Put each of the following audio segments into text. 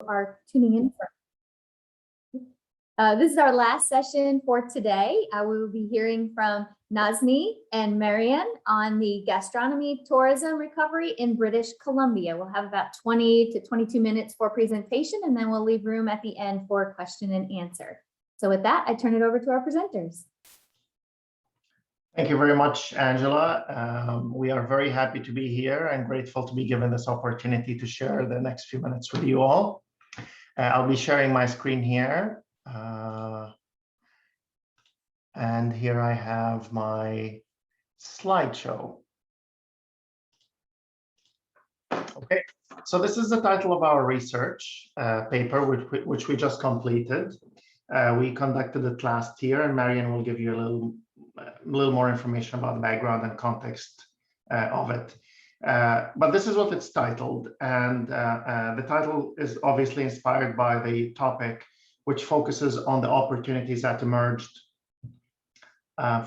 are tuning in for. This is our last session for today. We will be hearing from Nazim and Marian on the gastronomy tourism recovery in British Columbia. We'll have about 20 to 22 minutes for presentation, and then we'll leave room at the end for question and answer. So with that, I turn it over to our presenters. Thank you very much, Angela. We are very happy to be here and grateful to be given this opportunity to share the next few minutes with you all. I'll be sharing my screen here. And here I have my slideshow. Okay, so this is the title of our research paper, which we just completed. We conducted it last year, and Marian will give you a little more information about the background and context of it. But this is what it's titled, and the title is obviously inspired by the topic, which focuses on the opportunities that emerged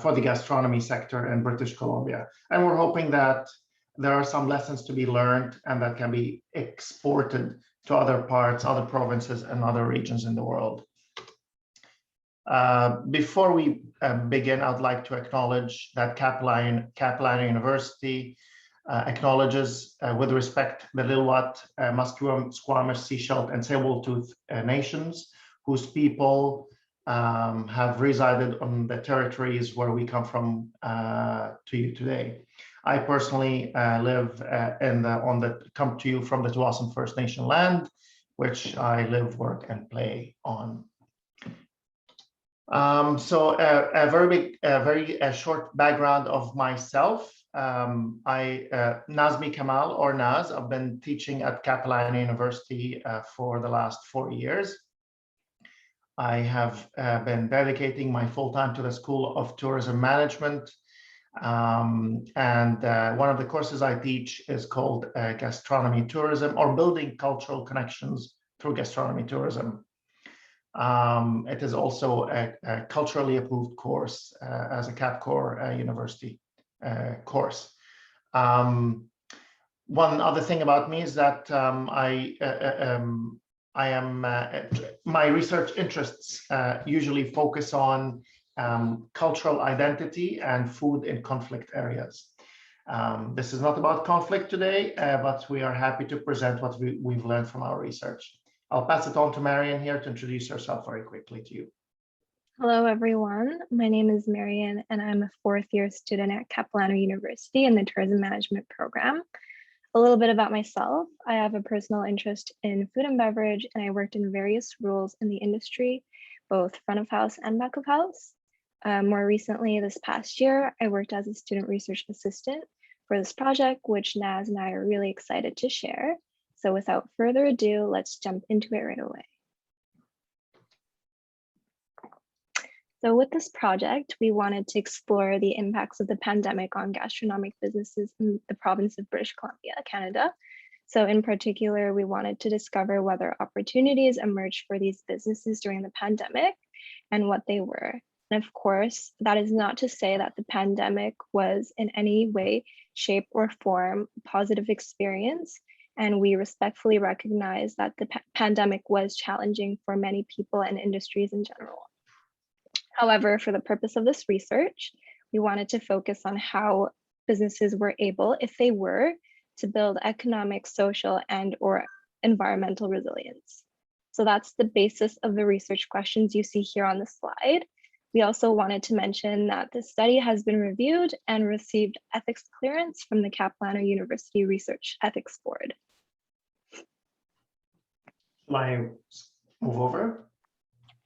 for the gastronomy sector in British Columbia. And we're hoping that there are some lessons to be learned and that can be exported to other parts, other provinces, and other regions in the world. Before we begin, I'd like to acknowledge that Kamal University acknowledges with respect the Lilwat, Musqueam, Squamish, Sechelt, and Tsleil-Waututh nations, whose people have resided on the territories where we come from to you today. I personally live come to you from the Tuasin First Nation land, which I live, work, and play on. So a very short background of myself. Nazim Kamal, or Naz, I've been teaching at Kamal University for the last 4 years. I have been dedicating my full time to the School of Tourism Management. And one of the courses I teach is called Gastronomy Tourism, or Building Cultural Connections Through Gastronomy Tourism. It is also a culturally approved course as a CapCore university course. One other thing about me is that my research interests usually focus on cultural identity and food in conflict areas. This is not about conflict today, but we are happy to present what we've learned from our research. I'll pass it on to Marian here to introduce herself very quickly to you. Hello, everyone. My name is Marian, and I'm a fourth-year student at Kamal University in the Tourism Management program. A little bit about myself. I have a personal interest in food and beverage, and I worked in various roles in the industry, both front of house and back of house. More recently, this past year, I worked as a student research assistant for this project, which Naz and I are really excited to share. So without further ado, let's jump into it right away. So with this project, we wanted to explore the impacts of the pandemic on gastronomic businesses in the province of British Columbia, Canada. So in particular, we wanted to discover whether opportunities emerged for these businesses during the pandemic and what they were. And of course, that is not to say that the pandemic was in any way, shape, or form a positive experience. And we respectfully recognize that the pandemic was challenging for many people and industries in general. However, for the purpose of this research, we wanted to focus on how businesses were able, if they were, to build economic, social, and/or environmental resilience. So that's the basis of the research questions you see here on the slide. We also wanted to mention that the study has been reviewed and received ethics clearance from the Kamal University Research Ethics Board. Shall I move over?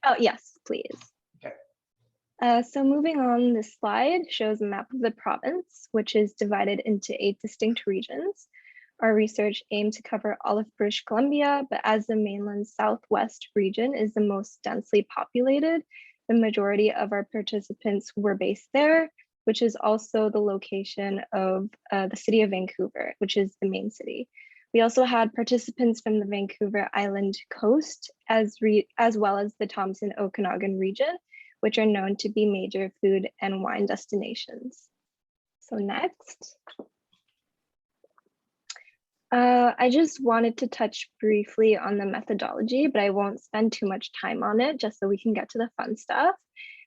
Oh, yes, please. Okay. So moving on, this slide shows a map of the province, which is divided into 8 distinct regions. Our research aimed to cover all of British Columbia, but as the mainland southwest region is the most densely populated, the majority of our participants were based there, which is also the location of the city of Vancouver, which is the main city. We also had participants from the Vancouver Island coast, as well as the Thompson-Okanagan region, which are known to be major food and wine destinations. So next. I just wanted to touch briefly on the methodology, but I won't spend too much time on it just so we can get to the fun stuff.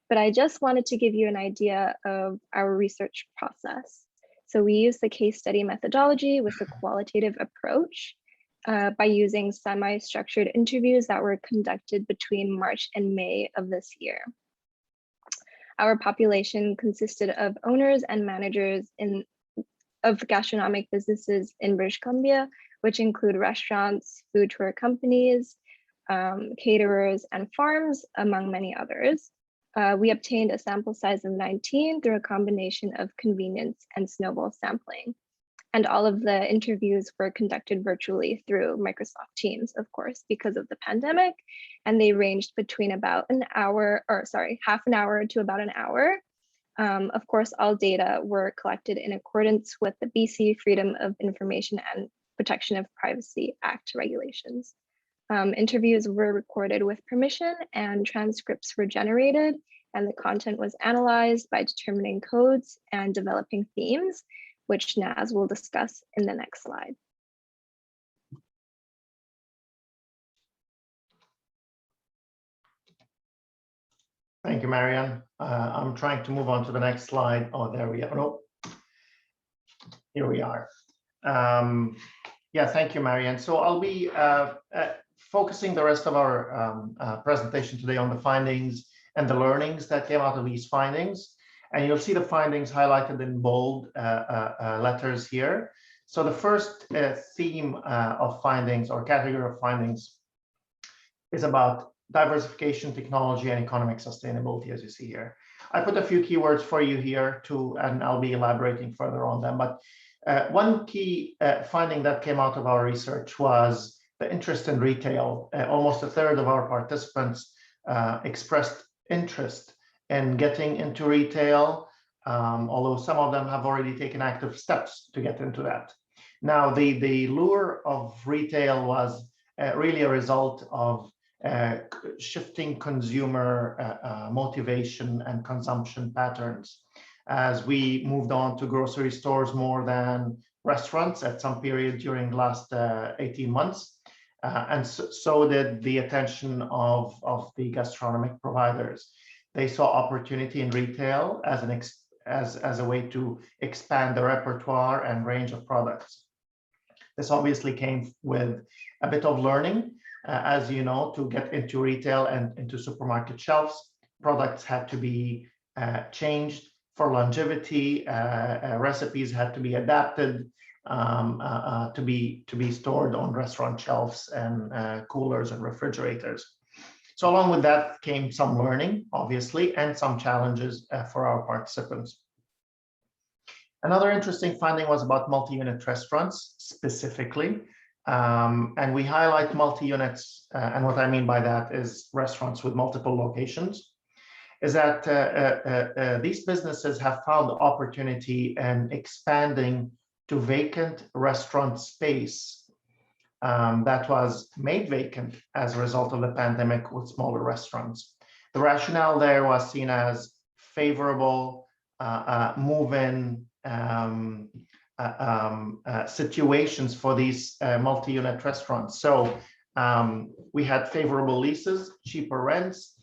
But I just wanted to give you an idea of our research process. So we use the case study methodology with a qualitative approach by using semi-structured interviews that were conducted between March and May of this year. Our population consisted of owners and managers of gastronomic businesses in British Columbia, which include restaurants, food tour companies, caterers, and farms, among many others. We obtained a sample size of 19 through a combination of convenience and snowball sampling. And all of the interviews were conducted virtually through Microsoft Teams, of course, because of the pandemic. And they ranged between about half an hour to about an hour. Of course, all data were collected in accordance with the BC Freedom of Information and Protection of Privacy Act regulations. Interviews were recorded with permission and transcripts were generated, and the content was analyzed by determining codes and developing themes, which Naz will discuss in the next slide. Thank you, Marian. I'm trying to move on to the next slide. Oh, there we are. No. Here we are. Yeah, thank you, Marian. So I'll be focusing the rest of our presentation today on the findings and the learnings that came out of these findings. And you'll see the findings highlighted in bold letters here. So the first theme of findings or category of findings is about diversification, technology, and economic sustainability, as you see here. I put a few keywords for you here too, and I'll be elaborating further on them. But one key finding that came out of our research was the interest in retail. Almost a third of our participants expressed interest in getting into retail, although some of them have already taken active steps to get into that. Now, the lure of retail was really a result of shifting consumer motivation and consumption patterns as we moved on to grocery stores more than restaurants at some period during the last 18 months. And so did the attention of the gastronomic providers. They saw opportunity in retail as a way to expand the repertoire and range of products. This obviously came with a bit of learning. As you know, to get into retail and into supermarket shelves, products had to be changed for longevity. Recipes had to be adapted to be stored on restaurant shelves and coolers and refrigerators. So along with that came some learning, obviously, and some challenges for our participants. Another interesting finding was about multi-unit restaurants specifically. And we highlight multi-units, and what I mean by that is restaurants with multiple locations, is that these businesses have found opportunity in expanding to vacant restaurant space that was made vacant as a result of the pandemic with smaller restaurants. The rationale there was seen as favorable move-in situations for these multi-unit restaurants. So we had favorable leases, cheaper rents,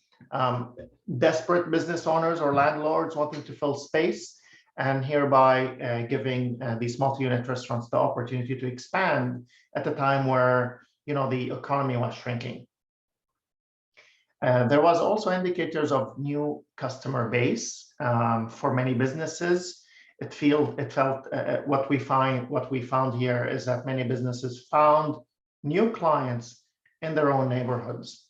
desperate business owners or landlords wanting to fill space, and hereby giving these multi-unit restaurants the opportunity to expand at a time where the economy was shrinking. There was also indicators of new customer base for many businesses. What we found here is that many businesses found new clients in their own neighborhoods.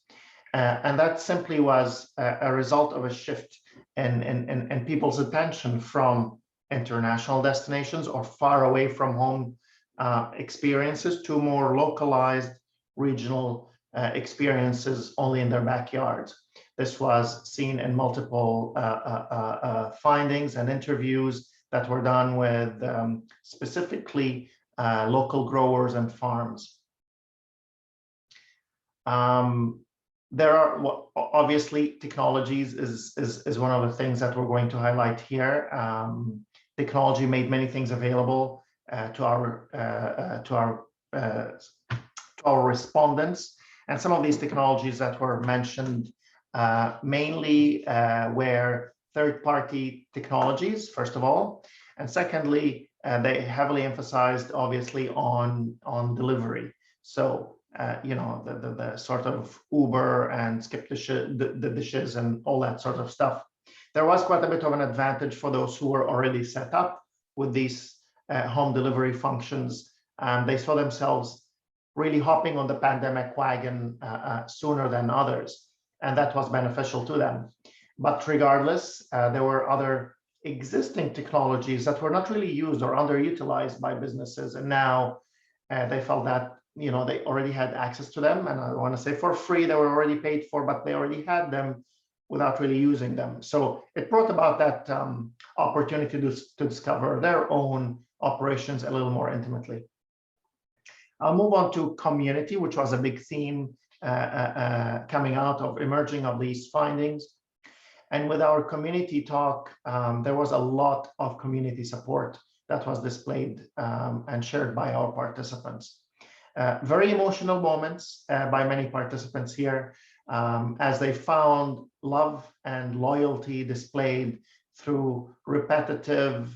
And that simply was a result of a shift in people's attention from international destinations or far away from home experiences to more localized regional experiences only in their backyards. This was seen in multiple findings and interviews that were done with specifically local growers and farms. There are obviously technologies is one of the things that we're going to highlight here. Technology made many things available to our our respondents. And some of these technologies that were mentioned mainly were third-party technologies, first of all. And secondly, they heavily emphasized, obviously, on delivery. So, the sort of Uber and skip the dishes and all that sort of stuff. There was quite a bit of an advantage for those who were already set up with these home delivery functions. They saw themselves really hopping on the pandemic wagon sooner than others, and that was beneficial to them. But regardless, there were other existing technologies that were not really used or underutilized by businesses, and now they felt that they already had access to them, and I want to say for free. They were already paid for, but they already had them without really using them. So it brought about that opportunity to discover their own operations a little more intimately. I'll move on to community, which was a big theme coming out of emerging of these findings. And with our community talk, there was a lot of community support that was displayed and shared by our participants. Very emotional moments by many participants here, as they found love and loyalty displayed through repetitive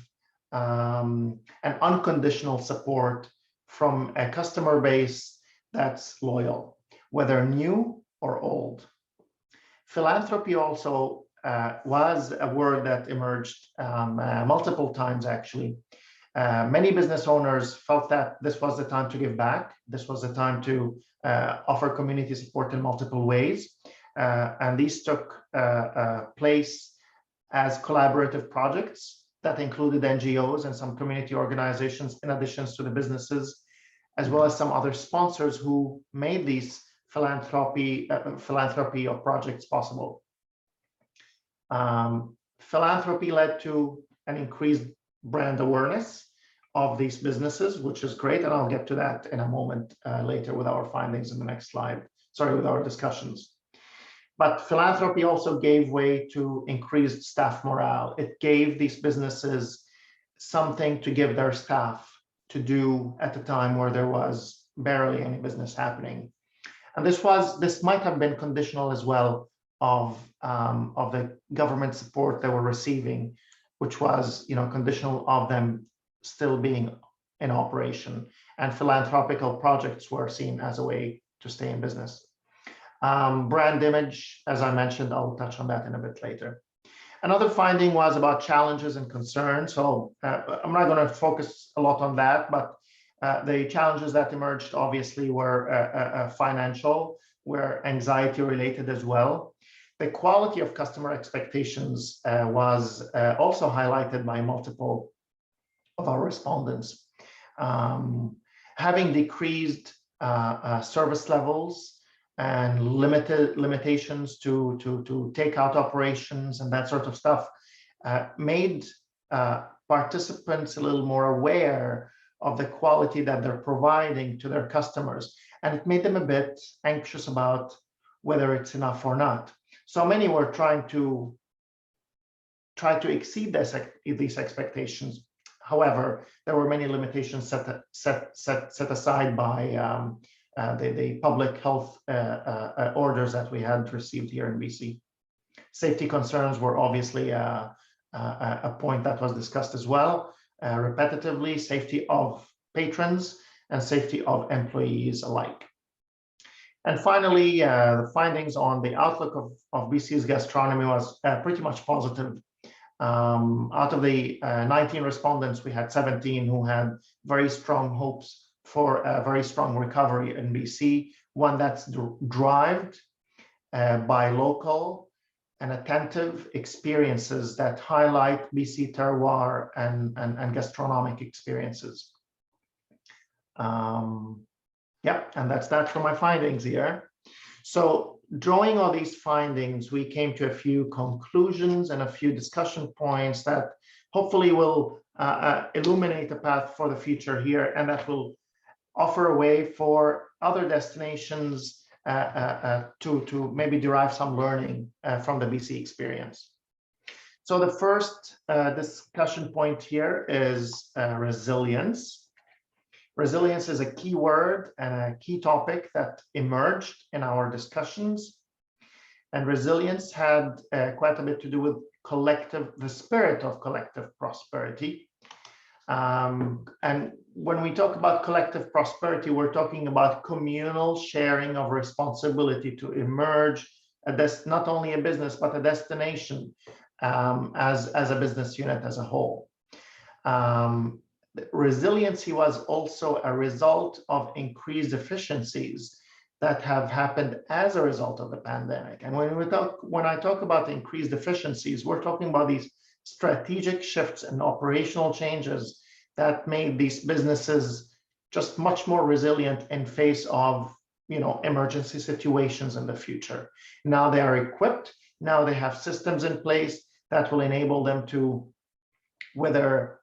and unconditional support from a customer base that's loyal, whether new or old. Philanthropy also was a word that emerged multiple times, actually. Many business owners felt that this was the time to give back. This was the time to offer community support in multiple ways. And these took place as collaborative projects that included NGOs and some community organizations, in addition to the businesses, as well as some other sponsors who made these philanthropy or projects possible. Philanthropy led to an increased brand awareness of these businesses, which is great, and I'll get to that in a moment later with our findings in the next slide, with our discussions. But philanthropy also gave way to increased staff morale. It gave these businesses something to give their staff to do at a time where there was barely any business happening. And this might have been conditional as well of the government support they were receiving, which was conditional of them still being in operation. And philanthropical projects were seen as a way to stay in business. Brand image, as I mentioned, I'll touch on that in a bit later. Another finding was about challenges and concerns. So I'm not going to focus a lot on that, but the challenges that emerged obviously were financial, were anxiety related as well. The quality of customer expectations was also highlighted by multiple of our respondents. Having decreased service levels and limitations to takeout operations and that sort of stuff made participants a little more aware of the quality that they're providing to their customers. And it made them a bit anxious about whether it's enough or not. So many were trying to exceed these expectations. However, there were many limitations set aside by the public health orders that we had received here in BC. Safety concerns were obviously a point that was discussed as well, repetitively, safety of patrons and safety of employees alike. And finally, the findings on the outlook of BC's gastronomy was pretty much positive. Out of the 19 respondents, we had 17 who had very strong hopes for a very strong recovery in BC, one that's driven by local and attentive experiences that highlight BC terroir and gastronomic experiences. And that's that for my findings here. So drawing all these findings, we came to a few conclusions and a few discussion points that hopefully will illuminate a path for the future here, and that will offer a way for other destinations to maybe derive some learning from the BC experience. So the first discussion point here is resilience. Resilience is a key word and a key topic that emerged in our discussions. And resilience had quite a bit to do with the spirit of collective prosperity. And when we talk about collective prosperity, we're talking about communal sharing of responsibility to emerge not only a business, but a destination as a business unit as a whole. Resiliency was also a result of increased efficiencies that have happened as a result of the pandemic. And when I talk about increased efficiencies, we're talking about these strategic shifts and operational changes that made these businesses just much more resilient in face of, emergency situations in the future. Now they are equipped. Now they have systems in place that will enable them to weather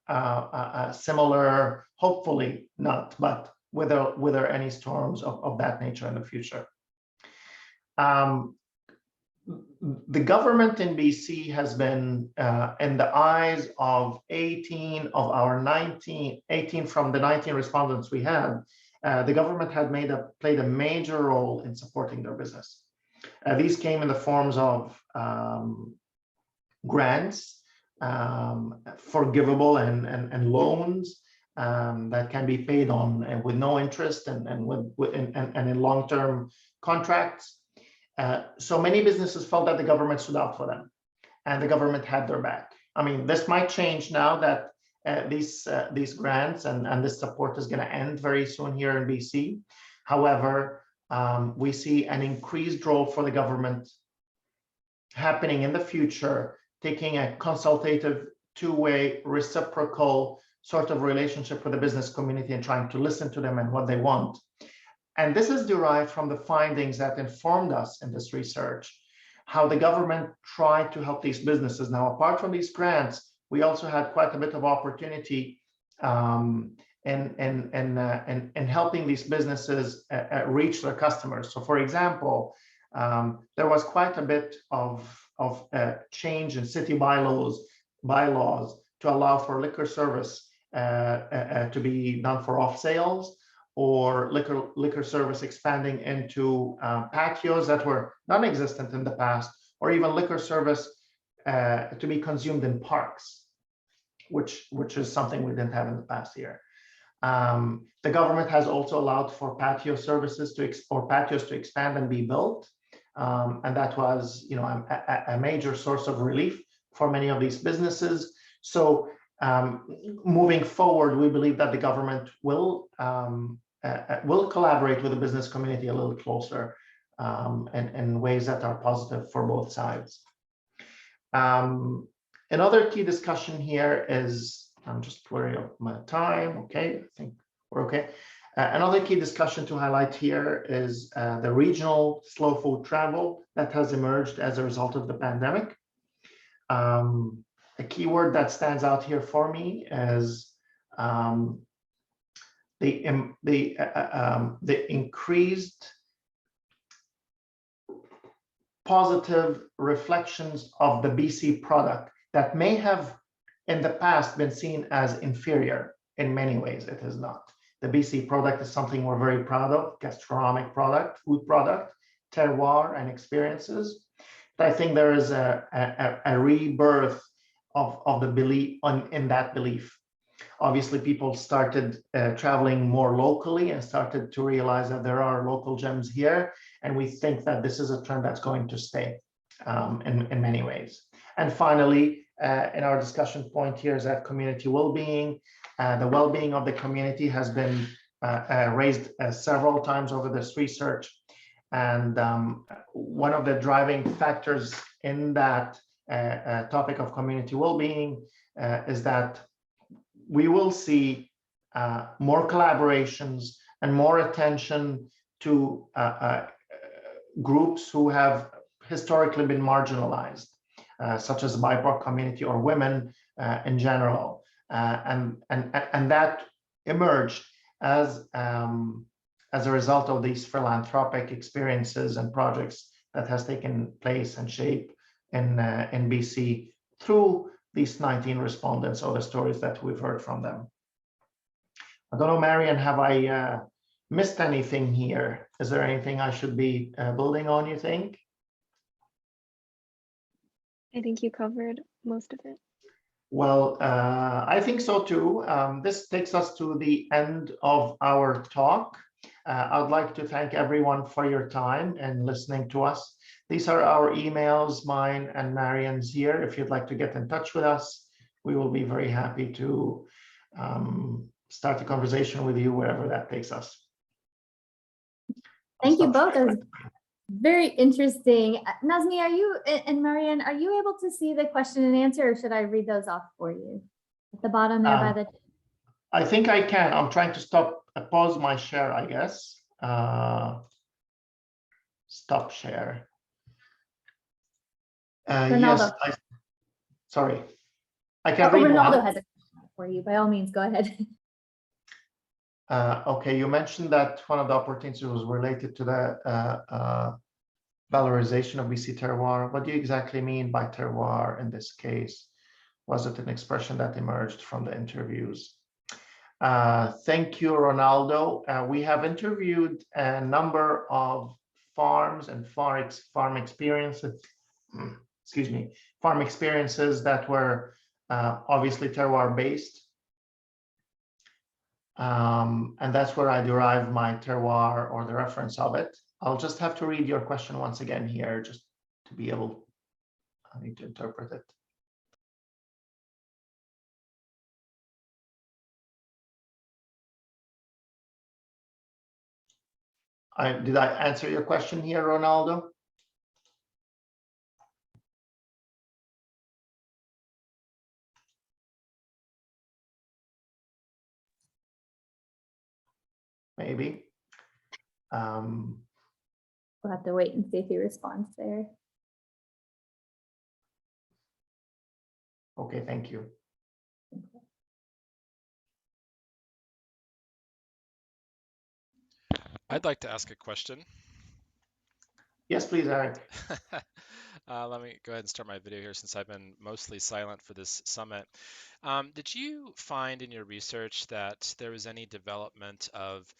similar, hopefully not, but whether any storms of that nature in the future. The government in BC has been, in the eyes of 18 from the 19 respondents we had, the government had played a major role in supporting their business. These came in the forms of grants, forgivable and loans that can be paid on with no interest and in long-term contracts. So many businesses felt that the government stood up for them and the government had their back. I mean, this might change now that these grants and this support is going to end very soon here in BC. However, we see an increased role for the government happening in the future, taking a consultative, two-way, reciprocal sort of relationship with the business community and trying to listen to them and what they want. And this is derived from the findings that informed us in this research, how the government tried to help these businesses. Now, apart from these grants, we also had quite a bit of opportunity in helping these businesses reach their customers. So, for example, there was quite a bit of change in city bylaws to allow for liquor service to be done for off sales, or liquor service expanding into patios that were non-existent in the past, or even liquor service to be consumed in parks, which is something we didn't have in the past year. The government has also allowed for patio services or patios to expand and be built. And that was, a major source of relief for many of these businesses. So moving forward, we believe that the government will collaborate with the business community a little closer in ways that are positive for both sides. Another key discussion here is, I'm just worried of my time. Okay, I think we're okay. Another key discussion to highlight here is the regional slow food travel that has emerged as a result of the pandemic. A key word that stands out here for me is the increased positive reflections of the BC product that may have in the past been seen as inferior. In many ways, it is not. The BC product is something we're very proud of: gastronomic product, food product, terroir, and experiences. But I think there is a rebirth of the belief in that belief. Obviously, people started traveling more locally and started to realize that there are local gems here, and we think that this is a trend that's going to stay in many ways. And finally, in our discussion point here is that community well-being. The well-being of the community has been raised several times over this research. And one of the driving factors in that topic of community well-being is that we will see more collaborations and more attention to groups who have historically been marginalized, such as the BIPOC community or women in general. And that emerged as a result of these philanthropic experiences and projects that has taken place and shape in BC through these 19 respondents or the stories that we've heard from them. I don't know, Marian, have I missed anything here? Is there anything I should be building on, you think? I think you covered most of it. Well, I think so too. This takes us to the end of our talk. I'd like to thank everyone for your time and listening to us. These are our emails, mine and Marian's here. If you'd like to get in touch with us, we will be very happy to start a conversation with you wherever that takes us. Thank you both. That was very interesting. Nazmi, are you and Marian, are you able to see the question and answer, or should I read those off for you at the bottom there by the? I think I can. I'm trying to pause my share, I guess. Stop share. Yes, sorry. I can read Ronaldo one. has a question for you. By all means, go ahead. Okay, you mentioned that one of the opportunities was related to the valorization of BC terroir. What do you exactly mean by terroir in this case? Was it an expression that emerged from the interviews? Thank you, Ronaldo. We have interviewed a number of farms and farm experiences, excuse me, farm experiences that were obviously terroir based. And that's where I derive my terroir or the reference of it. I'll just have to read your question once again here, just to be able, I need to interpret it. Did I answer your question here, Ronaldo? Maybe. We'll have to wait and see if he responds there. Okay, thank you. I'd like to ask a question. Yes, please, Eric. Let me go ahead and start my video here since I've been mostly silent for this summit. Did you find in your research that there was any development of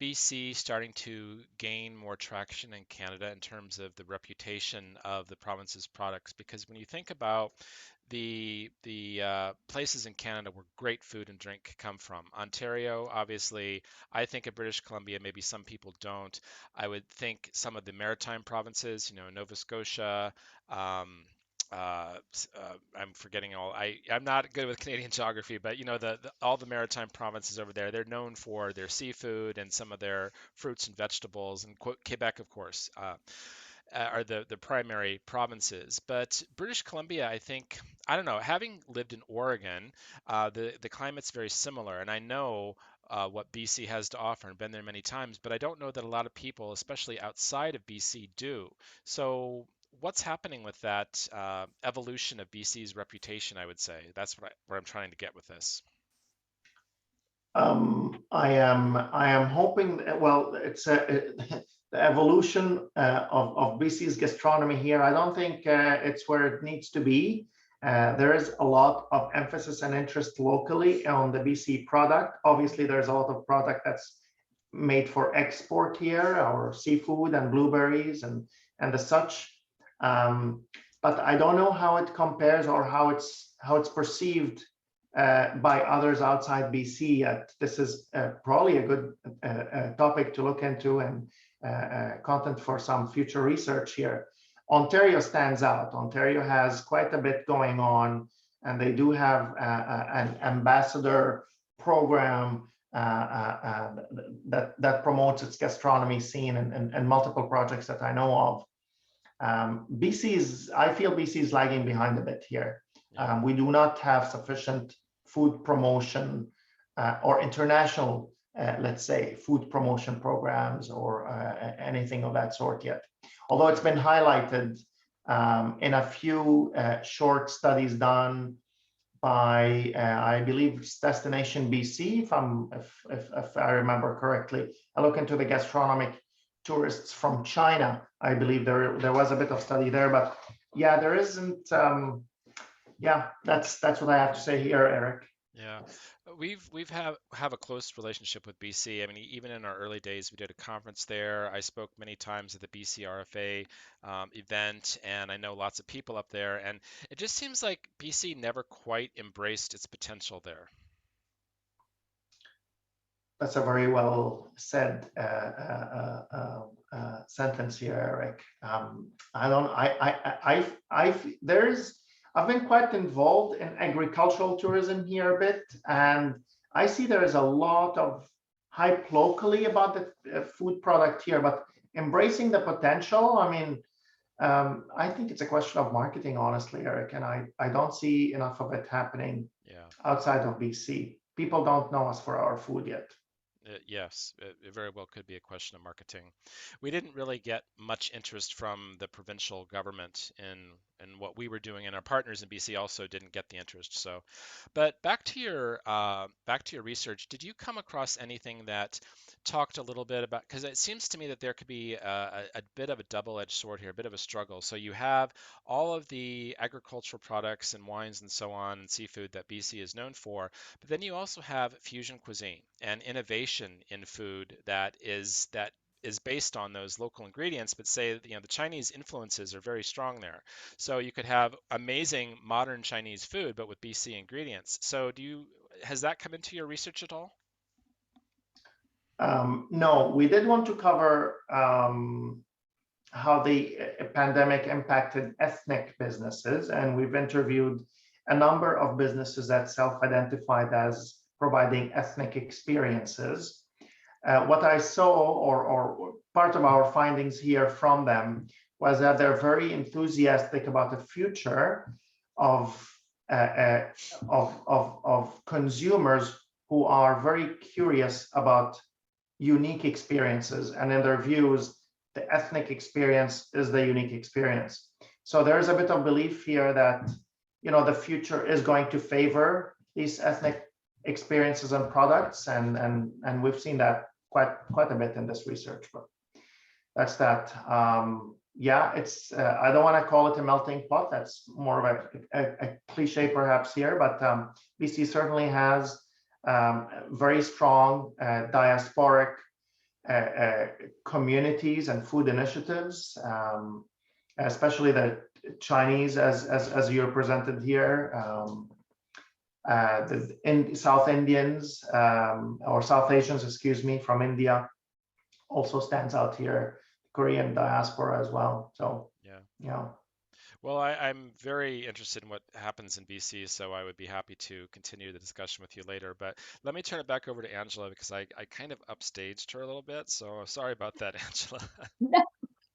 BC starting to gain more traction in Canada in terms of the reputation of the province's products? Because when you think about the places in Canada where great food and drink come from, Ontario, obviously, I think of British Columbia, maybe some people don't. I would think some of the maritime provinces, you know, Nova Scotia, I'm forgetting I'm not good with Canadian geography, but you know, all the maritime provinces over there, they're known for their seafood and some of their fruits and vegetables, and Quebec, of course, are the primary provinces. But British Columbia, I think, I don't know, having lived in Oregon, the climate's very similar, and I know what BC has to offer and been there many times, but I don't know that a lot of people, especially outside of BC, do. So what's happening with that evolution of BC's reputation, I would say? That's where I'm trying to get with this. I am hoping that, well, it's the evolution of BC's gastronomy here. I don't think it's where it needs to be. There is a lot of emphasis and interest locally on the BC product. Obviously, there's a lot of product that's made for export here, our seafood and blueberries and the such. But I don't know how it compares or how it's perceived by others outside BC. This is probably a good topic to look into and content for some future research here. Ontario stands out. Ontario has quite a bit going on, and they do have an ambassador program that promotes its gastronomy scene and multiple projects that I know of. I feel BC is lagging behind a bit here. We do not have sufficient food promotion or international, let's say, food promotion programs or anything of that sort yet. Although it's been highlighted in a few short studies done by, I believe, it's Destination BC, if I remember correctly. I look into the gastronomic tourists from China. I believe there was a bit of study there, but yeah, there isn't. Yeah, that's what I have to say here, Eric. Yeah, we've have a close relationship with BC. I mean, even in our early days, we did a conference there. I spoke many times at the BC RFA event, and I know lots of people up there. And it just seems like BC never quite embraced its potential there. That's a very well said sentence here, Eric. I don't. I've been quite involved in agricultural tourism here a bit, and I see there is a lot of hype locally about the food product here, but embracing the potential. I mean, I think it's a question of marketing, honestly, Eric, and I don't see enough of it happening Yeah. outside of BC. People don't know us for our food yet. Yes, it very well could be a question of marketing. We didn't really get much interest from the provincial government in what we were doing, and our partners in BC also didn't get the interest. So, but back to your research, did you come across anything that talked a little bit about? Because it seems to me that there could be a bit of a double-edged sword here, a bit of a struggle. So you have all of the agricultural products and wines and so on, and seafood that BC is known for, but then you also have fusion cuisine and innovation in food that is based on those local ingredients, but say that, the Chinese influences are very strong there. So you could have amazing modern Chinese food, but with BC ingredients. So has that come into your research at all? No, we did want to cover how the pandemic impacted ethnic businesses, and we've interviewed a number of businesses that self-identified as providing ethnic experiences. What I saw, or part of our findings here from them, was that they're very enthusiastic about the future of consumers who are very curious about unique experiences, and in their views, the ethnic experience is the unique experience. So there's a bit of belief here that the future is going to favor these ethnic experiences and products, and we've seen that quite a bit in this research. But that's that. Yeah, it's I don't want to call it a melting pot. That's more of a cliche perhaps here, but BC certainly has very strong diasporic communities and food initiatives, especially the Chinese, as you're presented here, the South Indians or South Asians, excuse me, from India also stands out here. Korean diaspora as well. So Yeah. Well, I'm very interested in what happens in BC, so I would be happy to continue the discussion with you later. But let me turn it back over to Angela because I kind of upstaged her a little bit. So sorry about that, Angela.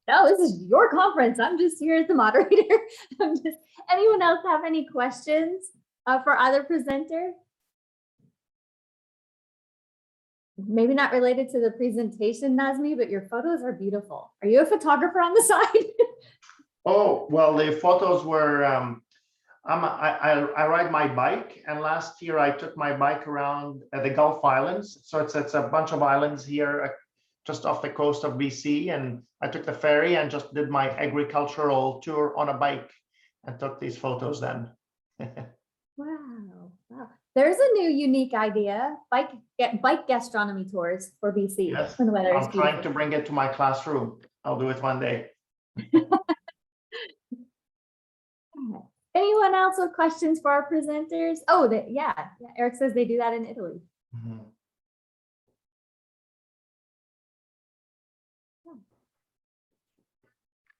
No, this is your conference. I'm just here as the moderator. Anyone else have any questions for either presenter? Maybe not related to the presentation, Nazmi, but your photos are beautiful. Are you a photographer on the side? Oh, well, the photos were, I ride my bike, and last year I took my bike around the Gulf Islands. So it's a bunch of islands here just off the coast of BC, and I took the ferry and just did my agricultural tour on a bike and took these photos then. Wow. There's a new unique idea, bike gastronomy tours for BC. Yes, when the weather is I'm trying beautiful. to bring it to my classroom. I'll do it one day. Anyone else with questions for our presenters? Oh, yeah, Eric says they do that in Italy. Mhm.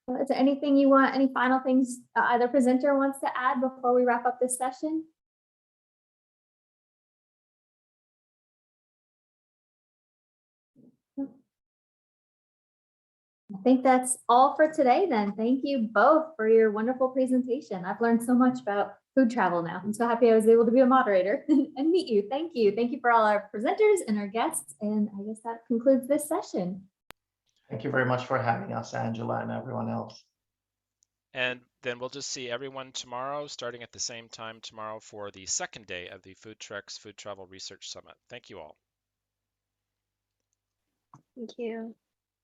Well, is there anything you want, any final things either presenter wants to add before we wrap up this session? I think that's all for today then. Thank you both for your wonderful presentation. I've learned so much about food travel now. I'm so happy I was able to be a moderator and meet you. Thank you. Thank you for all our presenters and our guests. And I guess that concludes this session. Thank you very much for having us, Angela, and everyone else. And then we'll just see everyone tomorrow, starting at the same time tomorrow for the second day of the FoodTreX Food Travel Research Summit. Thank you all. Thank you.